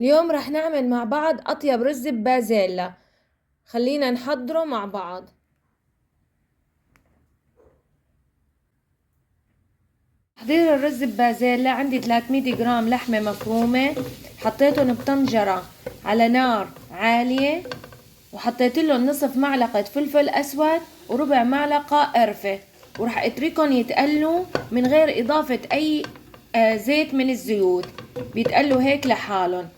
اليوم رح نعمل مع بعض أطيب رز ببازيلا. خلينا نحضره مع بعض. تحضير الرز ببازيلا: عندي 300 جرام لحمة مفرومة، حطيتهم بطنجرة على نار عالية، وحطيت لهم نصف معلقة فلفل أسود وربع معلقة قرفة، ورح اتركهم يتقلوا من غير إضافة أي زيت من الزيوت، بيتقلوا هيك لحالهم.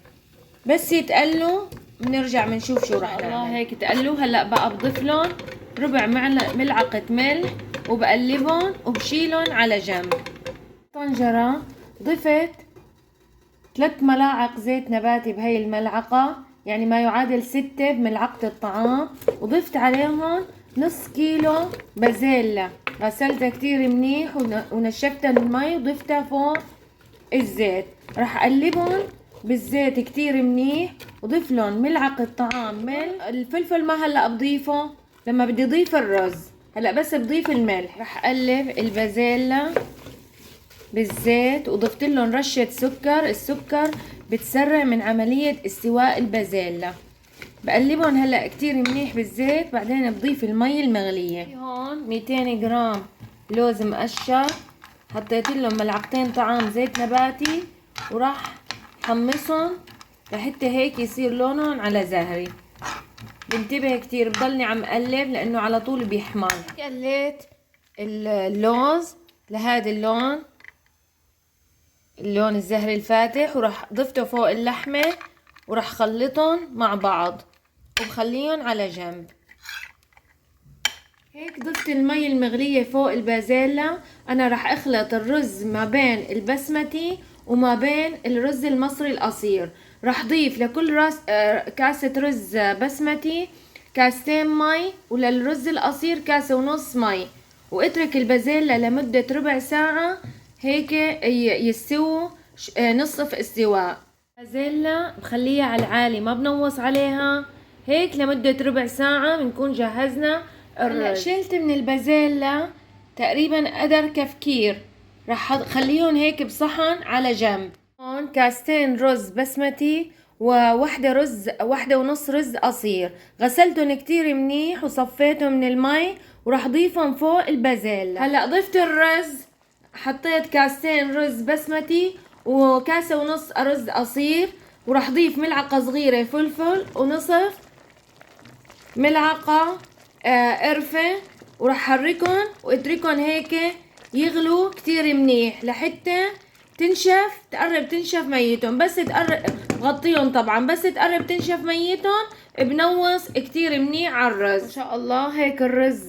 بس يتقلوا بنرجع بنشوف شو رح نعمل. الله هيك تقلوا. هلا بقى بضيف لهم ربع ملعقة ملح وبقلبهم وبشيلهم على جنب. طنجرة ضفت 3 ملاعق زيت نباتي بهي الملعقة، يعني ما يعادل 6 بملعقة الطعام، وضفت عليهم نص كيلو بازيلا غسلتها كتير منيح ونشفتها من المي وضفتها فوق الزيت. راح اقلبهم بالزيت كتير منيح وضيف لهم ملعقة طعام ملح. الفلفل ما هلا بضيفه، لما بدي اضيف الرز. هلا بس بضيف الملح. راح اقلب البازيلا بالزيت وضفت لهم رشة سكر. السكر بتسرع من عملية استواء البازيلا. بقلبهم هلا كتير منيح بالزيت، بعدين بضيف المي المغلية. في هون 200 جرام لوز مقشر، حطيت لهم ملعقتين طعام زيت نباتي، وراح حمصهم لحتى هيك يصير لونهم على زهري. بنتبه كتير، بضلني عم قلب لانه على طول بيحمر. قليت اللوز لهذا اللون الزهري الفاتح، وراح ضفته فوق اللحمة وراح خلطهم مع بعض وبخليهم على جنب. هيك ضفت المي المغلية فوق البازيلا. انا راح اخلط الرز ما بين البسمتي وما بين الرز المصري القصير. راح ضيف لكل كاسة رز بسمتي كاستين مي، وللرز القصير كاسة ونص مي، واترك البازيلا لمدة ربع ساعة هيك يستووا نصف استواء. البازيلا بخليها على العالي، ما بنوص عليها. هيك لمدة ربع ساعة بنكون جهزنا الرز. هلا شلت من البازيلا تقريبا قدر كفكير، راح اخليهم هيك بصحن على جنب. هون كاستين رز بسمتي واحدة ونص رز قصير، غسلتهم كتير منيح وصفيتهم من المي، وراح ضيفهم فوق البازيلا. هلا ضفت الرز، حطيت كاستين رز بسمتي وكاسة ونص رز قصير، وراح ضيف ملعقة صغيرة فلفل ونصف ملعقة قرفة، وراح حركهم واتركهم هيك يغلوا كتير منيح لحتى تنشف، تقرب تنشف ميتهم. بس تقرب غطيهم طبعا، بس تقرب تنشف ميتهم بنوص كتير منيح على الرز. ما شاء الله هيك الرز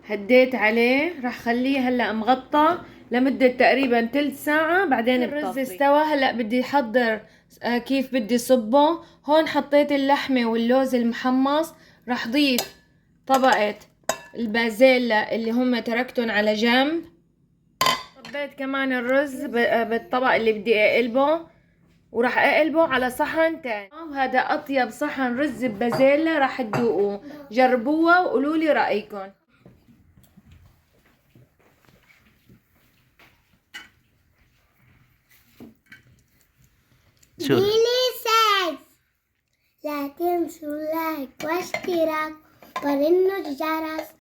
هديت عليه. راح خليه هلا مغطى لمدة تقريبا تلت ساعة، بعدين الرز استوى. هلا بدي احضر كيف بدي صبه. هون حطيت اللحمة واللوز المحمص، راح ضيف طبقة البازيلا اللي هم تركتهم على جنب. صبيت كمان الرز بالطبق اللي بدي اقلبه، وراح اقلبه على صحن تاني. وهذا اطيب صحن رز ببازيلا راح تذوقوه. جربوها وقولوا لي رأيكم. ديليسيس. لا تنسوا لايك واشتراك وفعلوا الجرس.